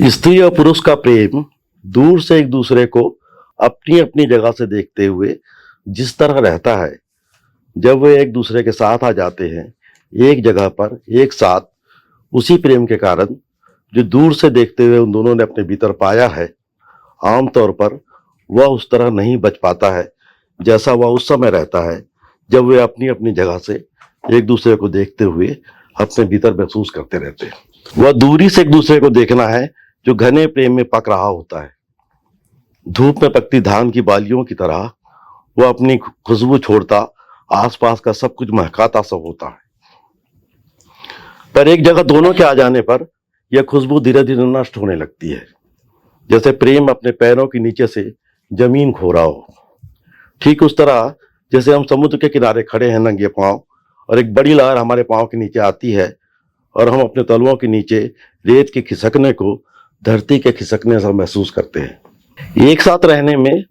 स्त्री और पुरुष का प्रेम दूर से एक दूसरे को अपनी अपनी जगह से देखते हुए जिस तरह रहता है, जब वे एक दूसरे के साथ आ जाते हैं एक जगह पर एक साथ, उसी प्रेम के कारण जो दूर से देखते हुए उन दोनों ने अपने भीतर पाया है, आमतौर पर वह उस तरह नहीं बच पाता है जैसा वह उस समय रहता है जब वे अपनी अपनी जगह से एक दूसरे को देखते हुए अपने भीतर महसूस करते रहते हैं। वह दूरी से एक दूसरे को देखना है जो घने प्रेम में पक रहा होता है। धूप में पकती धान की बालियों की तरह वह अपनी खुशबू छोड़ता आसपास का सब कुछ महकाता सब होता है, पर एक जगह दोनों के आ जाने पर यह खुशबू धीरे धीरे नष्ट होने लगती है, जैसे प्रेम अपने पैरों के नीचे से जमीन खो रहा हो। ठीक उस तरह जैसे हम समुद्र के किनारे खड़े हैं नंगे पांव और एक बड़ी लहर हमारे पांव के नीचे आती है और हम अपने तलुओं के नीचे रेत के खिसकने को धरती के खिसकने से महसूस करते हैं। एक साथ रहने में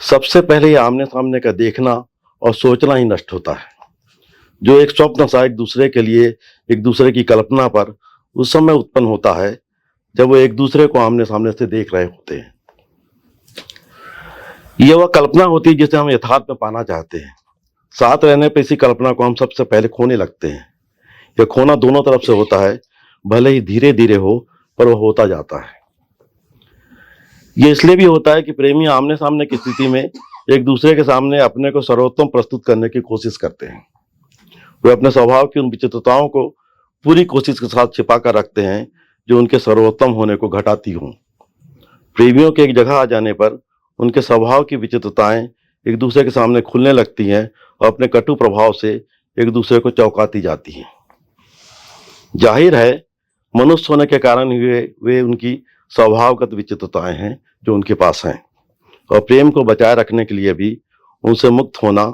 सबसे पहले ये आमने सामने का देखना और सोचना ही नष्ट होता है, जो एक स्वप्न सा एक दूसरे के लिए एक दूसरे की कल्पना पर उस समय उत्पन्न होता है जब वो एक दूसरे को आमने सामने से देख रहे होते हैं। यह वह कल्पना होती है जिसे हम यथार्थ में पाना चाहते हैं। साथ रहने पर इसी कल्पना को हम सबसे पहले खोने लगते हैं। यह खोना दोनों तरफ से होता है, भले ही धीरे धीरे हो, पर वह होता जाता है। यह इसलिए भी होता है कि प्रेमी आमने सामने की स्थिति में एक दूसरे के सामने अपने को सर्वोत्तम प्रस्तुत करने की कोशिश करते हैं। वे अपने स्वभाव की उन विचित्रताओं को पूरी कोशिश के साथ छिपा कर रखते हैं जो उनके सर्वोत्तम होने को घटाती हों। प्रेमियों के एक जगह आ जाने पर उनके स्वभाव की विचित्रताएं एक दूसरे के सामने खुलने लगती हैं और अपने कटु प्रभाव से एक दूसरे को चौंकाती जाती हैं। जाहिर है, मनुष्य होने के कारण ही वे उनकी स्वभावगत विचित्रताएं हैं जो उनके पास हैं, और प्रेम को बचाए रखने के लिए भी उनसे मुक्त होना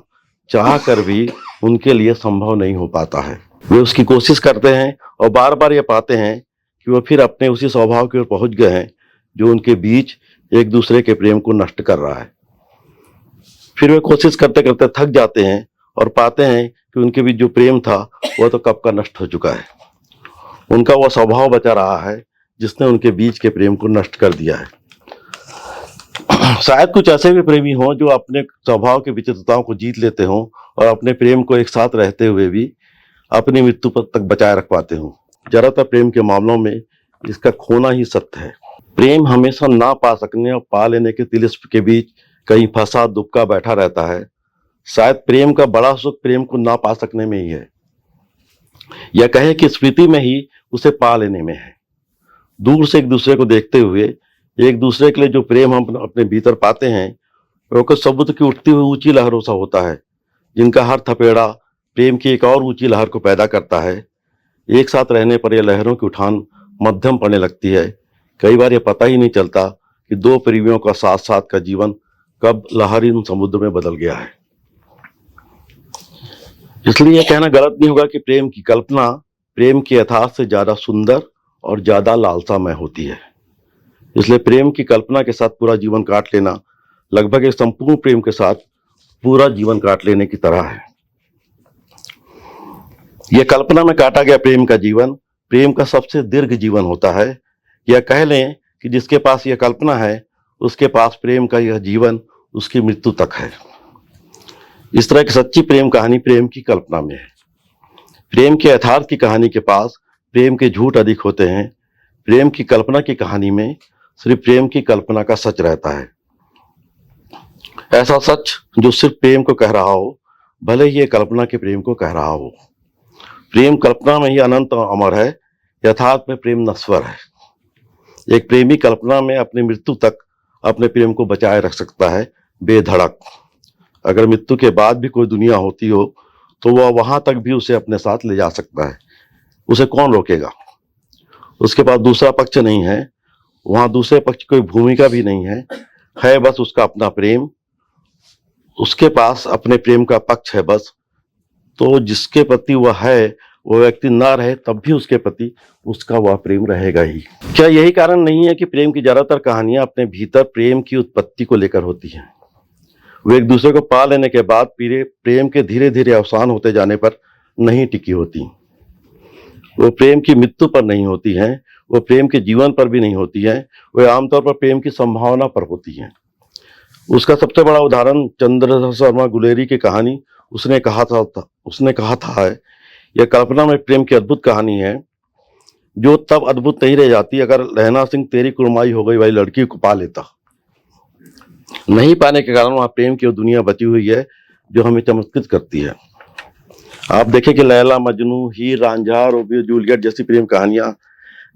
चाह कर भी उनके लिए संभव नहीं हो पाता है। वे उसकी कोशिश करते हैं और बार बार ये पाते हैं कि वह फिर अपने उसी स्वभाव की ओर पहुंच गए हैं जो उनके बीच एक दूसरे के प्रेम को नष्ट कर रहा है। फिर वे कोशिश करते करते थक जाते हैं और पाते हैं कि उनके बीच जो प्रेम था वह तो कब का नष्ट हो चुका है। उनका वह स्वभाव बचा रहा है जिसने उनके बीच के प्रेम को नष्ट कर दिया है। शायद कुछ ऐसे भी प्रेमी हों जो अपने स्वभाव की विचित्रताओं को जीत लेते हों और अपने प्रेम को एक साथ रहते हुए भी अपनी मृत्यु तक बचाए रख पाते हों। ज्यादातर प्रेम के मामलों में इसका खोना ही सत्य है। प्रेम हमेशा ना पा सकने और पा लेने के तिलिस्म के बीच कहीं फंसा दुबका बैठा रहता है। शायद प्रेम का बड़ा सुख प्रेम को ना पा सकने में ही है, या कहें कि स्मृति में ही उसे पा लेने में है। दूर से एक दूसरे को देखते हुए एक दूसरे के लिए जो प्रेम हम अपने भीतर पाते हैं वो कुछ समुद्र की उठती हुई ऊंची लहरों सा होता है, जिनका हर थपेड़ा प्रेम की एक और ऊंची लहर को पैदा करता है। एक साथ रहने पर यह लहरों की उठान मध्यम पड़ने लगती है। कई बार यह पता ही नहीं चलता कि दो प्रेमियों का साथ साथ का जीवन कब लहरीन समुद्र में बदल गया है। इसलिए यह कहना गलत नहीं होगा कि प्रेम की कल्पना प्रेम के यथार्थ से ज्यादा सुंदर और ज्यादा लालसामय होती है। इसलिए प्रेम की कल्पना के साथ पूरा जीवन काट लेना लगभग एक संपूर्ण प्रेम के साथ पूरा जीवन काट लेने की तरह है। यह कल्पना में काटा गया प्रेम का जीवन प्रेम का सबसे दीर्घ जीवन होता है। यह कह लें कि जिसके पास यह कल्पना है उसके पास प्रेम का यह जीवन उसकी मृत्यु तक है। इस तरह की सच्ची प्रेम कहानी प्रेम की कल्पना में है। प्रेम के यथार्थ की कहानी के पास प्रेम के झूठ अधिक होते हैं। प्रेम की कल्पना की कहानी में सिर्फ प्रेम की कल्पना का सच रहता है, ऐसा सच जो सिर्फ प्रेम को कह रहा हो, भले ही ये कल्पना के प्रेम को कह रहा हो। प्रेम कल्पना में ही अनंत अमर है, यथार्थ में प्रेम नश्वर है। एक प्रेमी कल्पना में अपनी मृत्यु तक अपने प्रेम को बचाए रख सकता है बेधड़क। अगर मृत्यु के बाद भी कोई दुनिया होती हो तो वह वहां तक भी उसे अपने साथ ले जा सकता है। उसे कौन रोकेगा? उसके पास दूसरा पक्ष नहीं है, वहां दूसरे पक्ष की कोई भूमिका भी नहीं है बस उसका अपना प्रेम। उसके पास अपने प्रेम का पक्ष है बस। तो जिसके प्रति वह है वो व्यक्ति ना रहे तब भी उसके प्रति उसका वह प्रेम रहेगा ही। क्या यही कारण नहीं है कि प्रेम की ज्यादातर कहानियां अपने भीतर प्रेम की उत्पत्ति को लेकर होती हैं? वे एक दूसरे को पा लेने के बाद प्रेम के धीरे धीरे अवसान होते जाने पर नहीं टिकी होती। वो प्रेम की मृत्यु पर नहीं होती हैं, वो प्रेम के जीवन पर भी नहीं होती हैं, वे आमतौर पर प्रेम की संभावना पर होती हैं। उसका सबसे बड़ा उदाहरण चंद्रशेखर शर्मा गुलेरी की कहानी उसने कहा था है, यह कल्पना में प्रेम की अद्भुत कहानी है जो तब अद्भुत नहीं रह जाती अगर लहना सिंह तेरी कुड़माई हो गई वाली लड़की को पा लेता। नहीं पाने के कारण वहां प्रेम की वो दुनिया बची हुई है जो हमें चमत्कृत करती है। आप देखें कि लैला मजनू, हीर रांझा, रोमियो जूलियट जैसी प्रेम कहानियां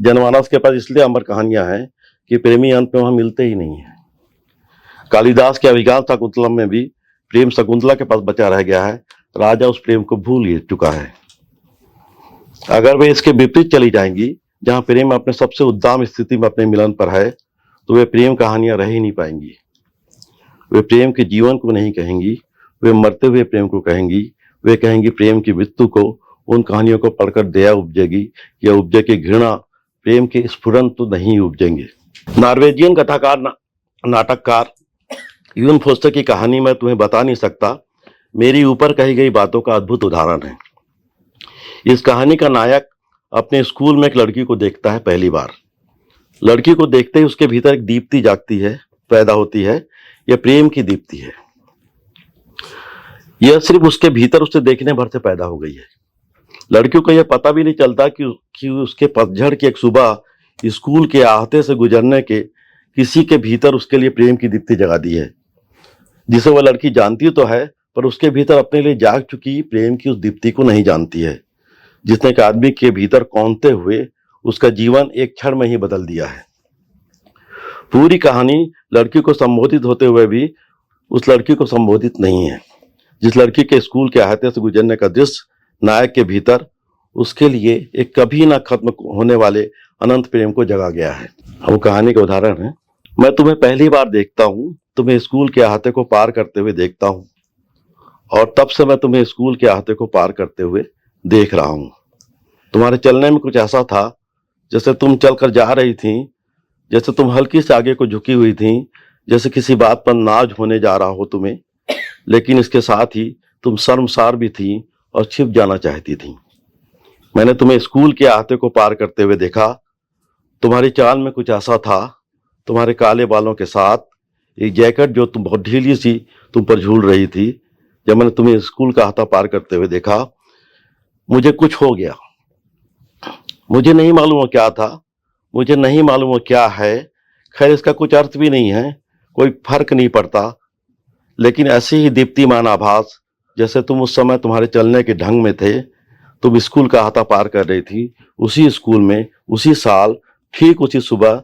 जनमानस के पास इसलिए अमर कहानियां हैं कि प्रेमी अंत में वहां मिलते ही नहीं है। कालिदास के अभिज्ञान शकुंतलम में भी प्रेम शकुंतला के पास बचा रह गया है, राजा उस प्रेम को भूल ही चुका है। अगर वे इसके विपरीत चली जाएंगी, जहां प्रेम अपने सबसे उद्दाम स्थिति में अपने मिलन पर है, तो वे प्रेम कहानियां रह ही नहीं पाएंगी। वे प्रेम के जीवन को नहीं कहेंगी, वे मरते हुए प्रेम को कहेंगी। वे कहेंगी प्रेम की मृत्यु को। उन कहानियों को पढ़कर दया उपजेगी या उपजेगी घृणा, प्रेम के स्फुरन तो नहीं उपजेंगे। नॉर्वेजियन कथाकार नाटककार यून फोस्टर की कहानी मैं तुम्हें बता नहीं सकता, मेरी ऊपर कही गई बातों का अद्भुत उदाहरण है। इस कहानी का नायक अपने स्कूल में एक लड़की को देखता है पहली बार। लड़की को देखते ही उसके भीतर एक दीप्ति जागती है, पैदा होती है। यह प्रेम की दीप्ति है। यह सिर्फ उसके भीतर उसे देखने भर से पैदा हो गई है। लड़कियों को यह पता भी नहीं चलता कि उसके पतझड़ की एक सुबह स्कूल के आहते से गुजरने के किसी के भीतर उसके लिए प्रेम की दीप्ति जगा दी है, जिसे वह लड़की जानती तो है, पर उसके भीतर अपने लिए जाग चुकी प्रेम की उस दीप्ति को नहीं जानती है, जिसने एक आदमी के भीतर कौंधते हुए उसका जीवन एक क्षण में ही बदल दिया है। पूरी कहानी लड़की को संबोधित होते हुए भी उस लड़की को संबोधित नहीं है, जिस लड़की के स्कूल के अहाते से गुजरने का दृश्य नायक के भीतर उसके लिए एक कभी ना खत्म होने वाले अनंत प्रेम को जगा गया है। वो कहानी का उदाहरण है। मैं तुम्हें पहली बार देखता हूँ, तुम्हें स्कूल के अहाते को पार करते हुए देखता हूँ, और तब से मैं तुम्हें स्कूल के अहाते को पार करते हुए देख रहा हूँ। तुम्हारे चलने में कुछ ऐसा था जैसे तुम चलकर जा रही थी, जैसे तुम हल्की से आगे को झुकी हुई थी, जैसे किसी बात पर नाज होने जा रहा हो तुम्हें, लेकिन इसके साथ ही तुम शर्मसार भी थी और छिप जाना चाहती थी। मैंने तुम्हें स्कूल के अहाते को पार करते हुए देखा। तुम्हारी चाल में कुछ ऐसा था, तुम्हारे काले बालों के साथ एक जैकेट जो तुम बहुत ढीली सी तुम पर झूल रही थी। जब मैंने तुम्हें स्कूल का अहाता पार करते हुए देखा, मुझे कुछ हो गया। मुझे नहीं मालूम वो क्या था, मुझे नहीं मालूम वो क्या है। खैर, इसका कुछ अर्थ भी नहीं है, कोई फर्क नहीं पड़ता, लेकिन ऐसी ही दीप्तिमान आभास जैसे तुम उस समय तुम्हारे चलने के ढंग में थे। तुम स्कूल का अहाता पार कर रही थी, उसी स्कूल में, उसी साल, ठीक उसी सुबह,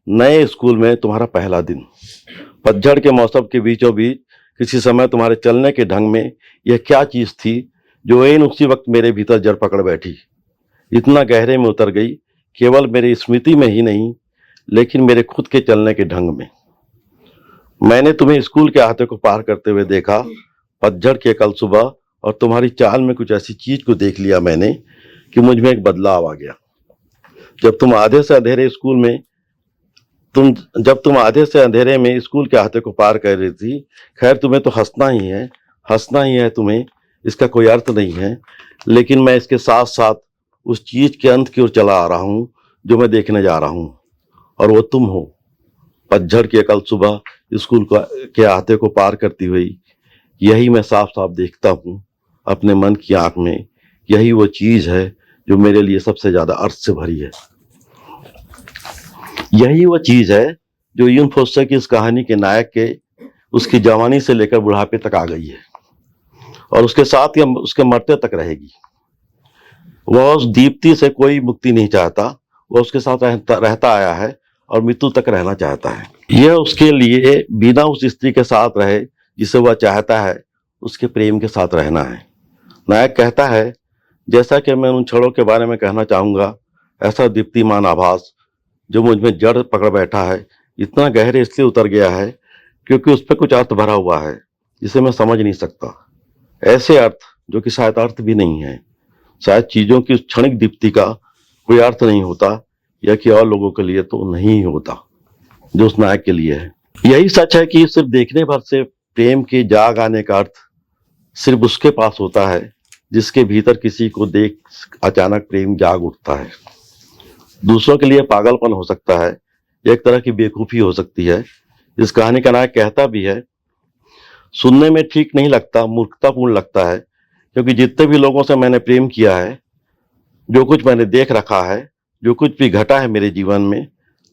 नए स्कूल में तुम्हारा पहला दिन। पतझड़ के मौसम के बीचों बीच किसी समय तुम्हारे चलने के ढंग में यह क्या चीज थी जो एन उसी वक्त मेरे भीतर जड़ पकड़ बैठी, इतना गहरे में उतर गई, केवल मेरी स्मृति में ही नहीं लेकिन मेरे खुद के चलने के ढंग में। मैंने तुम्हें स्कूल के अहाते को पार करते हुए देखा, पतझड़ के कल सुबह, और तुम्हारी चाल में कुछ ऐसी चीज को देख लिया मैंने कि मुझ में एक बदलाव आ गया। जब तुम आधे से अंधेरे में स्कूल के अहाते को पार कर रही थी, खैर तुम्हें तो हंसना ही है तुम्हें, इसका कोई अर्थ नहीं है, लेकिन मैं इसके साथ साथ उस चीज के अंत की ओर चला आ रहा हूं जो मैं देखने जा रहा हूं, और वो तुम हो। पतझड़ की कल सुबह स्कूल के अहाते को पार करती हुई यही मैं साफ साफ देखता हूं अपने मन की आंख में। यही वो चीज है जो मेरे लिए सबसे ज्यादा अर्थ से भरी है। यही वो चीज है जो यून फोस्टर की इस कहानी के नायक के उसकी जवानी से लेकर बुढ़ापे तक आ गई है, और उसके साथ ही उसके मरते तक रहेगी। वह उस दीप्ति से कोई मुक्ति नहीं चाहता, वह उसके साथ रहता आया है और मृत्यु तक रहना चाहता है। यह उसके लिए बिना उस स्त्री के साथ रहे जिसे वह चाहता है, उसके प्रेम के साथ रहना है। नायक कहता है, जैसा कि मैं उन क्षणों के बारे में कहना चाहूंगा, ऐसा दीप्तिमान आभास जो मुझ में जड़ पकड़ बैठा है, इतना गहरे इसलिए उतर गया है क्योंकि उस पर कुछ अर्थ भरा हुआ है जिसे मैं समझ नहीं सकता। ऐसे अर्थ जो कि शायद अर्थ भी नहीं है। शायद चीजों की उस क्षणिक दीप्ति का कोई अर्थ नहीं होता, या कि और लोगों के लिए तो नहीं होता जो उस नायक के लिए है। यही सच है कि सिर्फ देखने भर से प्रेम के जाग आने का अर्थ सिर्फ उसके पास होता है जिसके भीतर किसी को देख अचानक प्रेम जाग उठता है। दूसरों के लिए पागलपन हो सकता है, एक तरह की बेवकूफ़ी हो सकती है। इस कहानी का नायक कहता भी है, सुनने में ठीक नहीं लगता, मूर्खतापूर्ण लगता है, क्योंकि जितने भी लोगों से मैंने प्रेम किया है, जो कुछ मैंने देख रखा है, जो कुछ भी घटा है मेरे जीवन में,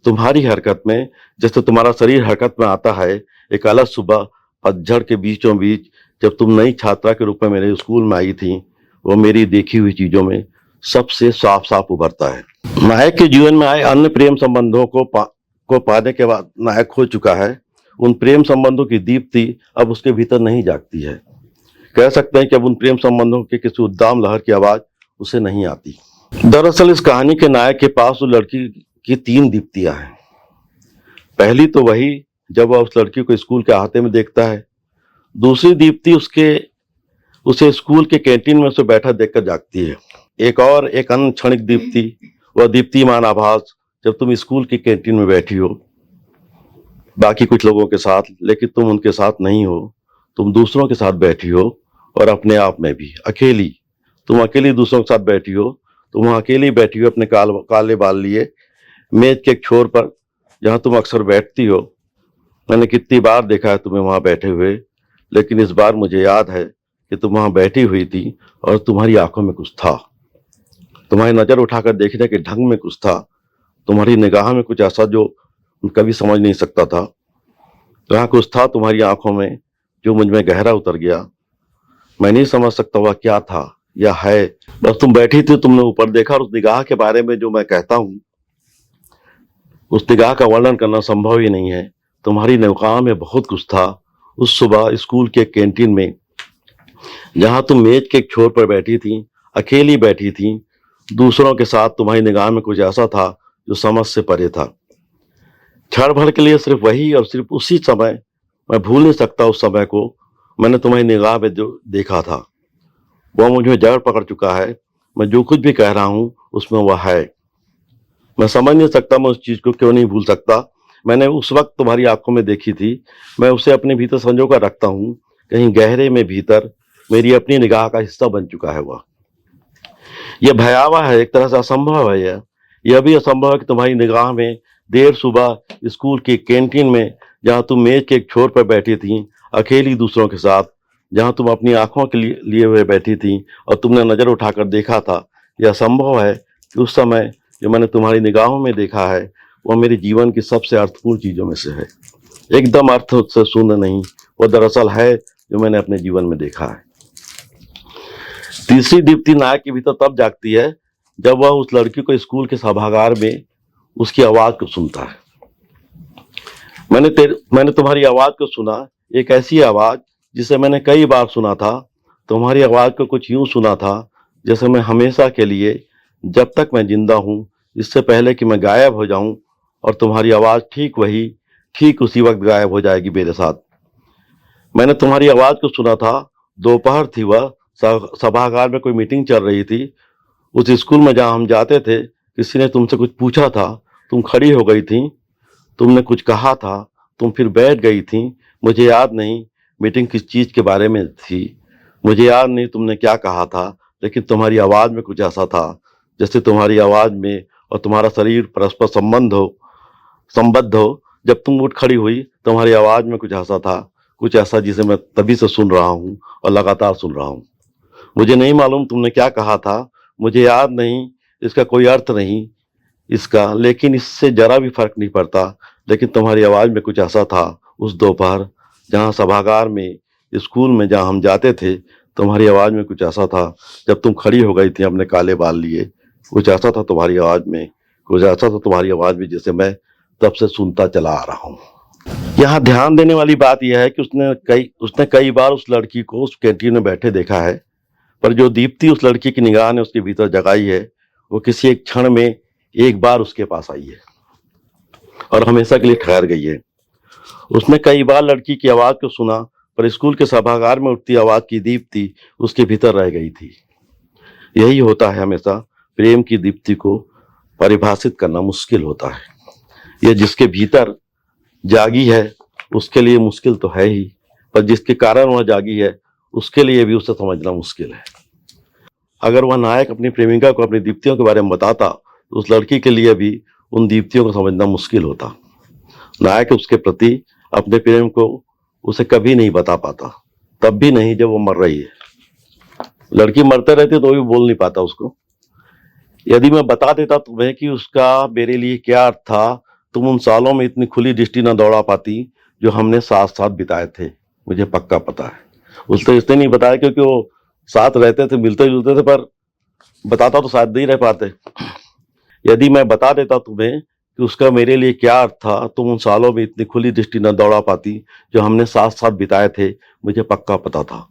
तुम्हारी हरकत में, जैसे तुम्हारा शरीर हरकत में आता है एक अलग सुबह पतझड़ के बीचों बीच, जब तुम नई छात्रा के रूप में मेरे स्कूल में आई थी, वो मेरी देखी हुई चीजों में सबसे साफ साफ उभरता है। नायक के जीवन में आए अन्य प्रेम संबंधों को पाने के बाद नायक खो चुका है। उन प्रेम संबंधों की दीप्ति अब उसके भीतर नहीं जागती है। कह सकते हैं कि अब उन प्रेम संबंधों के किसी उद्दाम लहर की आवाज उसे नहीं आती। दरअसल इस कहानी के नायक के पास उस लड़की की 3 दीप्तियां हैं। पहली तो वही जब वह उस लड़की को स्कूल के अहाते में देखता है। दूसरी दीप्ति उसे स्कूल के कैंटीन में उसे बैठा देखकर जागती है। एक अन्य क्षणिक दीप्ति, वह दीप्तिमान आभास जब तुम स्कूल की कैंटीन में बैठी हो बाकी कुछ लोगों के साथ, लेकिन तुम उनके साथ नहीं हो, तुम दूसरों के साथ बैठी हो, और अपने आप में भी अकेली। तुम अकेली दूसरों के साथ बैठी हो, तुम अकेली बैठी हो अपने काले बाल लिए मेज के एक छोर पर जहां तुम अक्सर बैठती हो। मैंने कितनी बार देखा है तुम्हें वहां बैठे हुए, लेकिन इस बार मुझे याद है कि तुम वहां बैठी हुई थी और तुम्हारी आंखों में कुछ था। तुम्हारी नजर उठाकर देखने के ढंग में कुछ था, तुम्हारी निगाह में कुछ ऐसा जो कभी समझ नहीं सकता था। वहां कुछ था तुम्हारी आंखों में जो मुझ में गहरा उतर गया। मैं नहीं समझ सकता वह क्या था या है, बस तुम बैठी थी, तुमने ऊपर देखा, और उस निगाह के बारे में जो मैं कहता हूं, उस निगाह का वर्णन करना संभव ही नहीं है। तुम्हारी निगाह में बहुत कुछ था। उस सुबह स्कूल के कैंटीन में जहां तुम मेज के एक छोर पर बैठी थी, अकेली बैठी थी, दूसरों के साथ, तुम्हारी निगाह में कुछ ऐसा था जो समझ से परे था। क्षण भर के लिए सिर्फ वही और सिर्फ उसी समय, मैं भूल नहीं सकता उस समय को, मैंने तुम्हारी निगाह में जो देखा था वह मुझे जड़ पकड़ चुका है। मैं जो कुछ भी कह रहा हूं उसमें वह है। मैं समझ नहीं सकता, मैं उस चीज को क्यों नहीं भूल सकता। मैंने उस वक्त तुम्हारी आंखों में देखी थी, मैं उसे अपने भीतर संजो कर रखता हूं। कहीं गहरे में भीतर मेरी अपनी निगाह का हिस्सा बन चुका है वह। यह भयावह है, एक तरह से असंभव है। यह भी असंभव है कि तुम्हारी निगाह में देर सुबह स्कूल की कैंटीन में जहां तुम मेज के एक छोर पर बैठी थी अकेली दूसरों के साथ, जहां तुम अपनी आंखों के लिए हुए बैठी थी और तुमने नजर उठाकर देखा था, यह संभव है कि उस समय जो मैंने तुम्हारी निगाहों में देखा है वह मेरे जीवन की सबसे अर्थपूर्ण चीजों में से है। एकदम अर्थ से शून्य नहीं, वह दरअसल है जो मैंने अपने जीवन में देखा है। तीसरी दीप्ति नायक के भीतर तब जागती है जब वह उस लड़की को स्कूल के सभागार में उसकी आवाज को सुनता है। मैंने तुम्हारी आवाज को सुना, एक ऐसी आवाज जिसे मैंने कई बार सुना था। तुम्हारी आवाज को कुछ यूं सुना था जैसे मैं हमेशा के लिए, जब तक मैं जिंदा हूं, इससे पहले कि मैं गायब हो जाऊं, और तुम्हारी आवाज ठीक उसी वक्त गायब हो जाएगी मेरे साथ। मैंने तुम्हारी आवाज को सुना था, दोपहर थी, वह सभागार में कोई मीटिंग चल रही थी। उस स्कूल में जहां हम जाते थे, किसी ने तुमसे कुछ पूछा था, तुम खड़ी हो गई थी, तुमने कुछ कहा था, तुम फिर बैठ गई थी। मुझे याद नहीं मीटिंग किस चीज के बारे में थी, मुझे याद नहीं तुमने क्या कहा था, लेकिन तुम्हारी आवाज में कुछ ऐसा था जैसे तुम्हारी आवाज में और तुम्हारा शरीर परस्पर संबद्ध हो। जब तुम उठ खड़ी हुई, तुम्हारी आवाज में कुछ ऐसा था, कुछ ऐसा जिसे मैं तभी से सुन रहा हूं और लगातार सुन रहा हूं। मुझे नहीं मालूम तुमने क्या कहा था, मुझे याद नहीं, इसका कोई अर्थ नहीं इसका, लेकिन इससे जरा भी फर्क नहीं पड़ता। लेकिन तुम्हारी आवाज में कुछ ऐसा था उस दोपहर जहां सभागार में, स्कूल में जहां हम जाते थे, तुम्हारी आवाज में कुछ ऐसा था जब तुम खड़ी हो गई थी अपने काले बाल लिए। कुछ ऐसा था तुम्हारी आवाज में, कुछ ऐसा था तुम्हारी आवाज में जिसे मैं तब से सुनता चला आ रहा हूं। यहाँ ध्यान देने वाली बात यह है कि उसने कई बार उस लड़की को उस कैंटीन में बैठे देखा है, पर जो दीप्ति उस लड़की की निगाह ने उसके भीतर जगाई है, वो किसी एक क्षण में एक बार उसके पास आई है और हमेशा के लिए ठहर गई है। उसने कई बार लड़की की आवाज को सुना, पर स्कूल के सभागार में उठती आवाज की दीप्ति उसके भीतर रह गई थी। यही होता है, हमेशा प्रेम की दीप्ति को परिभाषित करना मुश्किल होता है। यह जिसके भीतर जागी है उसके लिए मुश्किल तो है ही, पर जिसके कारण वह जागी है उसके लिए भी उसे समझना मुश्किल है। अगर वह नायक अपनी प्रेमिका को अपनी दीप्तियों के बारे में बताता तो उस लड़की के लिए भी उन दीप्तियों को समझना मुश्किल होता। नायक उसके प्रति अपने प्रेम को उसे कभी नहीं बता पाता, तब भी नहीं जब वो मर रही है। लड़की मरते रहती तो भी बोल नहीं पाता उसको। यदि मैं बता देता तुम्हें कि उसका मेरे लिए क्या अर्थ था, तुम उन सालों में इतनी खुली दृष्टि न दौड़ा पाती जो हमने साथ साथ बिताए थे। मुझे पक्का पता है। उसने इसलिए नहीं बताया क्योंकि वो साथ रहते थे, मिलते जुलते थे, पर बताता तो शायद नहीं रह पाते। यदि मैं बता देता तुम्हें कि उसका मेरे लिए क्या अर्थ था, तुम उन सालों में इतनी खुली दृष्टि न दौड़ा पाती जो हमने साथ साथ बिताए थे। मुझे पक्का पता था,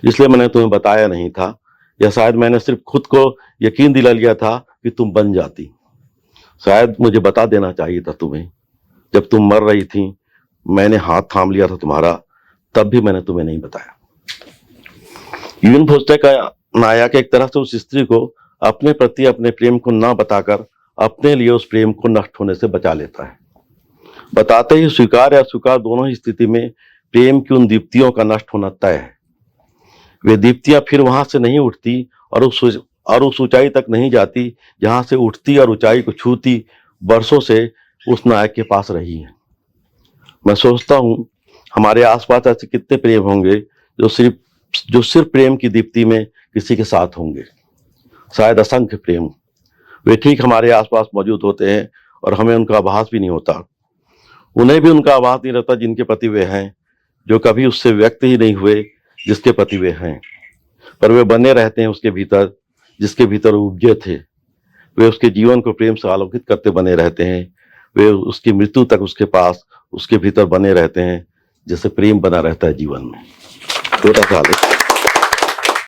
इसलिए मैंने तुम्हें बताया नहीं था, या शायद मैंने सिर्फ खुद को यकीन दिला लिया था कि तुम बन जाती। शायद मुझे बता देना चाहिए था तुम्हें। जब तुम मर रही थी मैंने हाथ थाम लिया था तुम्हारा, तब भी मैंने तुम्हें नहीं बताया। यूएन फोस्टर का नायक एक तरह से उस स्त्री को अपने प्रति अपने प्रेम को न बताकर अपने लिए उस प्रेम को नष्ट होने से बचा लेता है। बताते ही स्वीकार या अस्वीकार दोनों ही स्थिति में प्रेम की उन दीप्तियों का नष्ट होना तय है। वे दीप्तियां फिर वहां से नहीं उठती और उस ऊंचाई तक नहीं जाती जहां से उठती और ऊंचाई को छूती वर्षों से उस नायक के पास रही है। मैं सोचता हूं हमारे आसपास ऐसे कितने प्रेम होंगे जो सिर्फ प्रेम की दीप्ति में किसी के साथ होंगे। शायद असंख्य प्रेम वे ठीक हमारे आसपास मौजूद होते हैं और हमें उनका आभास भी नहीं होता। उन्हें भी उनका आभास नहीं रहता जिनके प्रति वे हैं, जो कभी उससे व्यक्त ही नहीं हुए जिसके प्रति वे हैं, पर वे बने रहते हैं उसके भीतर जिसके भीतर वो उपजे थे। वे उसके जीवन को प्रेम से आलोकित करते बने रहते हैं। वे उसकी मृत्यु तक उसके पास उसके भीतर बने रहते हैं, जैसे प्रेम बना रहता है जीवन में। छोटा सा